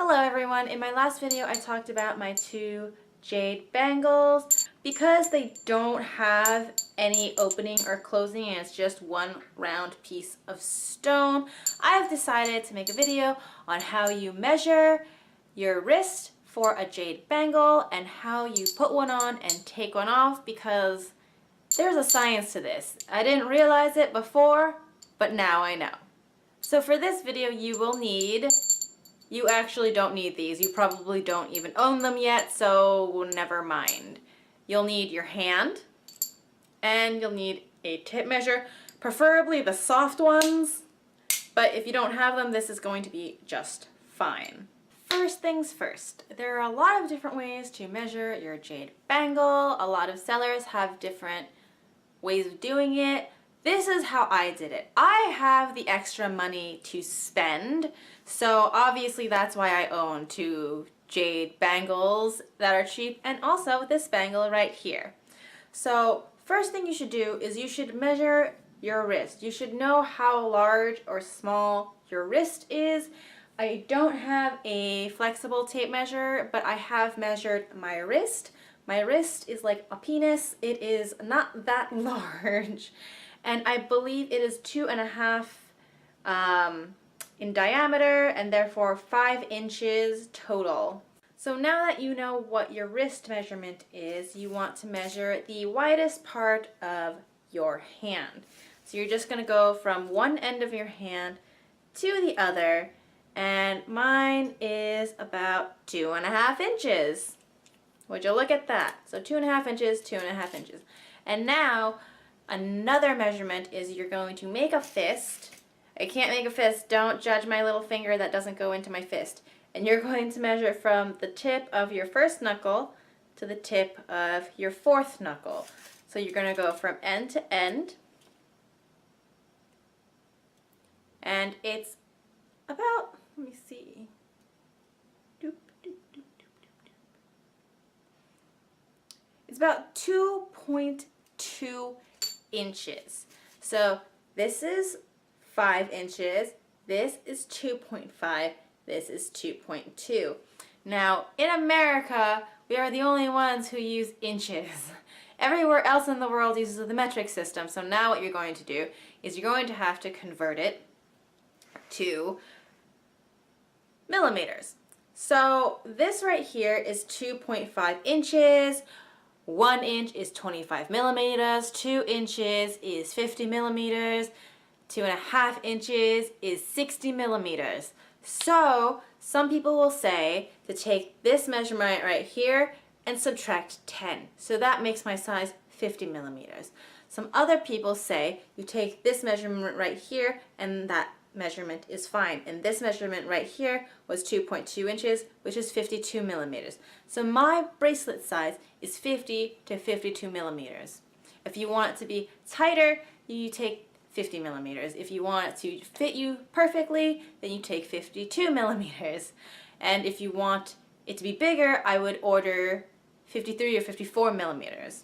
Hello everyone! In my last video I talked about my two jade bangles. Because they don't have any opening or closing and it's just one round piece of stone, I have decided to make a video on how you measure your wrist for a jade bangle and how you put one on and take one off, because there's a science to this. I didn't realize it before, but now I know. So for this video you actually don't need these. You probably don't even own them yet, so never mind. You'll need your hand, and you'll need a tip measure, preferably the soft ones, but if you don't have them, this is going to be just fine. First things first, there are a lot of different ways to measure your jade bangle. A lot of sellers have different ways of doing it. This is how I did it. I have the extra money to spend, so obviously that's why I own two jade bangles that are cheap, and also this bangle right here. So first thing you should do is you should measure your wrist. You should know how large or small your wrist is. I don't have a flexible tape measure, but I have measured my wrist. My wrist is like a penis. It is not that large. And I believe it is 2.5 in diameter and therefore 5 inches total. So now that you know what your wrist measurement is, you want to measure the widest part of your hand. So you're just going to go from one end of your hand to the other, and mine is about 2.5 inches. Would you look at that? So 2.5 inches, 2.5 inches. And now another measurement is you're going to make a fist. I can't make a fist. Don't judge my little finger that doesn't go into my fist. And you're going to measure from the tip of your first knuckle to the tip of your fourth knuckle. So you're going to go from end to end. And it's about, let me see. It's about 2.2 inches. So this is 5 inches, this is 2.5, this is 2.2. Now in America, we are the only ones who use inches. Everywhere else in the world uses the metric system. So now what you're going to do is you're going to have to convert it to millimeters. So this right here is 2.5 inches. 1 inch is 25 millimeters, 2 inches is 50 millimeters, 2.5 inches is 60 millimeters. So some people will say to take this measurement right here and subtract 10. So that makes my size 50 millimeters. Some other people say you take this measurement right here and that measurement is fine. And this measurement right here was 2.2 inches, which is 52 millimeters. So my bracelet size is 50 to 52 millimeters. If you want it to be tighter, you take 50 millimeters. If you want it to fit you perfectly, then you take 52 millimeters. And if you want it to be bigger, I would order 53 or 54 millimeters.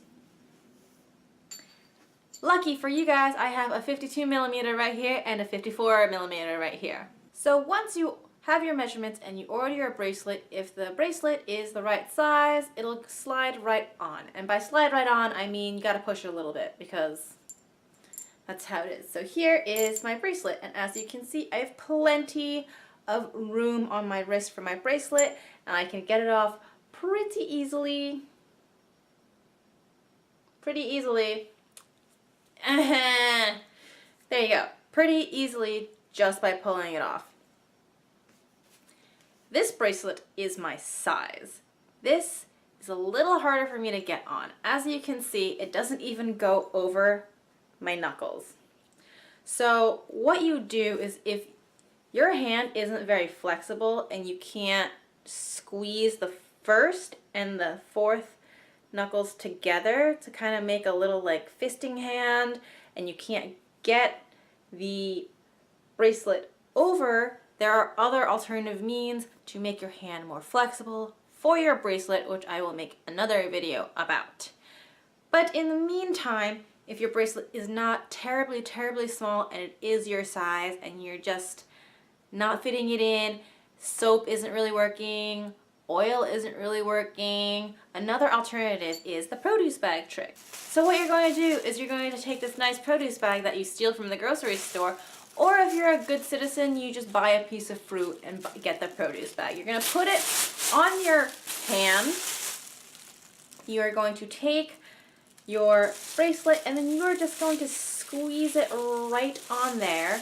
Lucky for you guys, I have a 52 millimeter right here and a 54 millimeter right here. So once you have your measurements and you order your bracelet, if the bracelet is the right size, it'll slide right on. And by slide right on, I mean you gotta push it a little bit, because that's how it is. So here is my bracelet, and as you can see, I have plenty of room on my wrist for my bracelet, and I can get it off pretty easily. There you go. Pretty easily just by pulling it off. This bracelet is my size. This is a little harder for me to get on. As you can see, it doesn't even go over my knuckles. So what you do is, if your hand isn't very flexible and you can't squeeze the first and the fourth knuckles together to kind of make a little like fisting hand, and you can't get the bracelet over, there are other alternative means to make your hand more flexible for your bracelet, which I will make another video about. But in the meantime, if your bracelet is not terribly small and it is your size and you're just not fitting it in, soap isn't really working, oil isn't really working, another alternative is the produce bag trick. So what you're going to do is you're going to take this nice produce bag that you steal from the grocery store, or if you're a good citizen, you just buy a piece of fruit and get the produce bag. You're going to put it on your hand. You are going to take your bracelet and then you are just going to squeeze it right on there,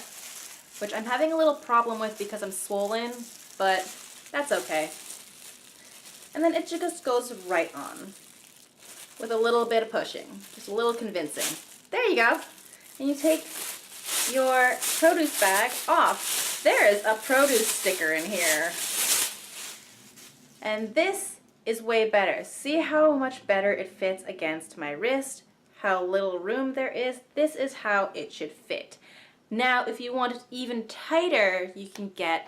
which I'm having a little problem with because I'm swollen, but that's okay. And then it just goes right on with a little bit of pushing, just a little convincing. There you go. And you take your produce bag off. There is a produce sticker in here. And this is way better. See how much better it fits against my wrist, how little room there is. This is how it should fit. Now, if you want it even tighter, you can get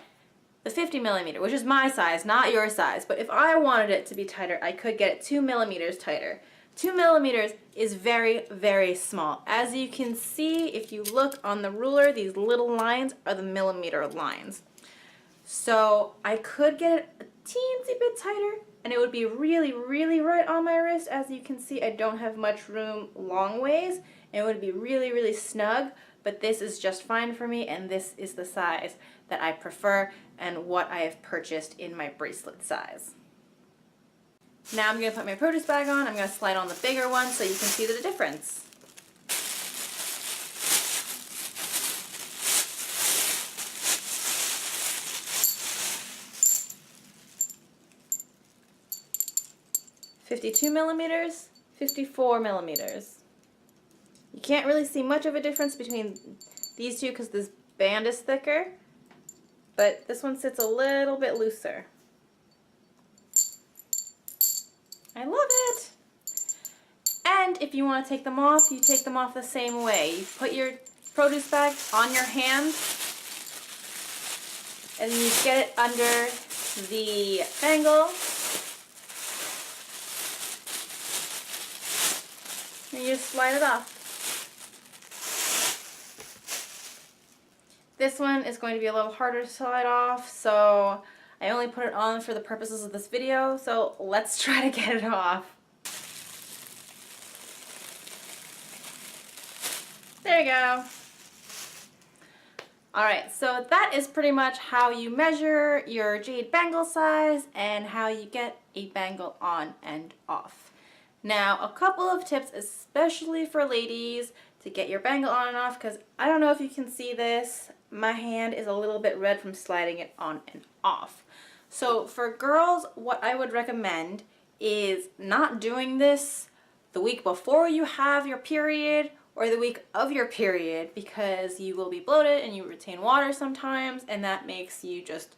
the 50 millimeter, which is my size, not your size. But if I wanted it to be tighter, I could get it 2 millimeters tighter. 2 millimeters is very, very small. As you can see, if you look on the ruler, these little lines are the millimeter lines. So I could get it a teensy bit tighter, and it would be really, really right on my wrist. As you can see, I don't have much room long ways, and it would be really, really snug, but this is just fine for me, and this is the size that I prefer and what I have purchased in my bracelet size. Now I'm going to put my produce bag on. I'm going to slide on the bigger one so you can see the difference. .52 millimeters, 54 millimeters. You can't really see much of a difference between these two because this band is thicker, but this one sits a little bit looser. I love it! And if you want to take them off, you take them off the same way. You put your produce bag on your hand, and then you get it under the bangle, and you just slide it off. This one is going to be a little harder to slide off, so I only put it on for the purposes of this video, so let's try to get it off. There you go. Alright, so that is pretty much how you measure your jade bangle size and how you get a bangle on and off. Now, a couple of tips, especially for ladies, to get your bangle on and off, because I don't know if you can see this, my hand is a little bit red from sliding it on and off. So for girls, what I would recommend is not doing this the week before you have your period or the week of your period, because you will be bloated and you retain water sometimes, and that makes you just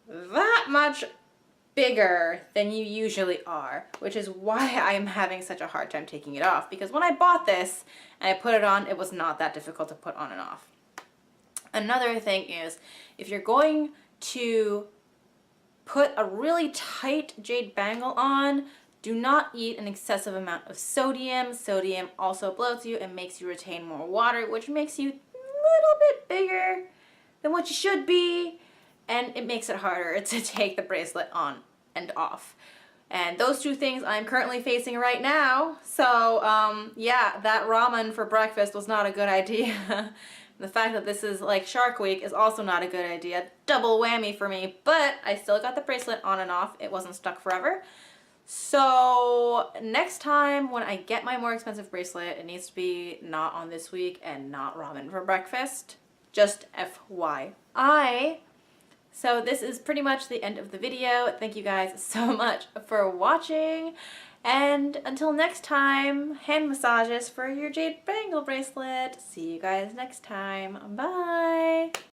that much bigger than you usually are, which is why I am having such a hard time taking it off, because when I bought this and I put it on, it was not that difficult to put on and off. Another thing is, if you're going to put a really tight jade bangle on, do not eat an excessive amount of sodium. Sodium also bloats you and makes you retain more water, which makes you a little bit bigger than what you should be, and it makes it harder to take the bracelet on and off. And those two things I'm currently facing right now. So yeah, that ramen for breakfast was not a good idea. The fact that this is like Shark Week is also not a good idea. Double whammy for me, but I still got the bracelet on and off. It wasn't stuck forever. So next time when I get my more expensive bracelet, it needs to be not on this week and not ramen for breakfast. Just FYI. So this is pretty much the end of the video. Thank you guys so much for watching. And until next time, hand massages for your jade bangle bracelet. See you guys next time. Bye!